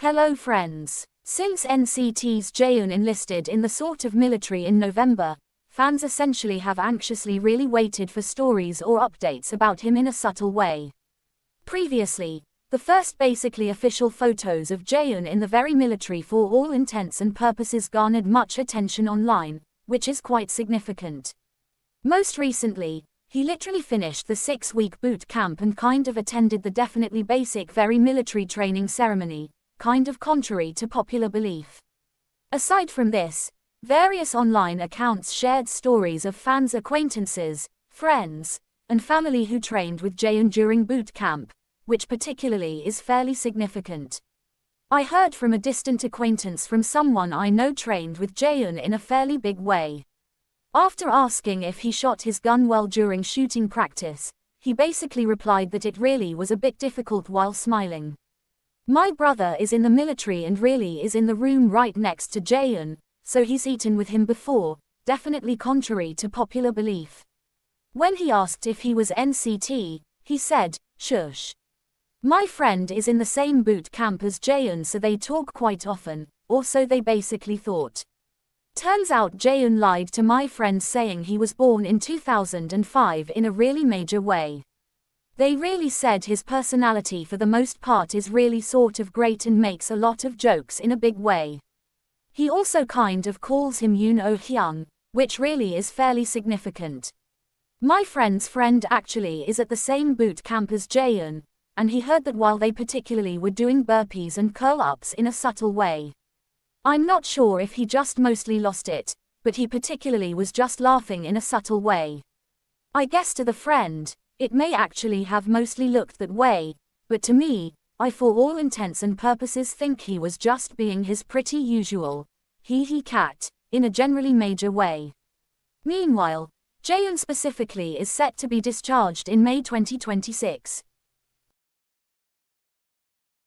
Hello friends. Since NCT's Jaehyun enlisted in the sort of military in November, fans essentially have anxiously really waited for stories or updates about him in a subtle way. Previously, the first basically official photos of Jaehyun in the very military for all intents and purposes garnered much attention online, which is quite significant. Most recently, he literally finished the 6-week boot camp and kind of attended the definitely basic very military training ceremony, kind of contrary to popular belief. Aside from this, various online accounts shared stories of fans' acquaintances, friends, and family who trained with Jaehyun during boot camp, which particularly is fairly significant. I heard from a distant acquaintance from someone I know trained with Jaehyun in a fairly big way. After asking if he shot his gun well during shooting practice, he basically replied that it really was a bit difficult while smiling. My brother is in the military and really is in the room right next to Jaehyun, so he's eaten with him before, definitely contrary to popular belief. When he asked if he was NCT, he said, "Shush. My friend is in the same boot camp as Jaehyun, so they talk quite often," or so they basically thought. Turns out Jaehyun lied to my friend saying he was born in 2005 in a really major way. They really said his personality for the most part is really sort of great and makes a lot of jokes in a big way. He also kind of calls him Hyung, which really is fairly significant. My friend's friend actually is at the same boot camp as Jaehyun, and he heard that while they particularly were doing burpees and curl-ups in a subtle way. I'm not sure if he just mostly lost it, but he particularly was just laughing in a subtle way. I guess to the friend, it may actually have mostly looked that way, but to me, I for all intents and purposes think he was just being his pretty usual hee cat, in a generally major way. Meanwhile, Jaehyun specifically is set to be discharged in May 2026.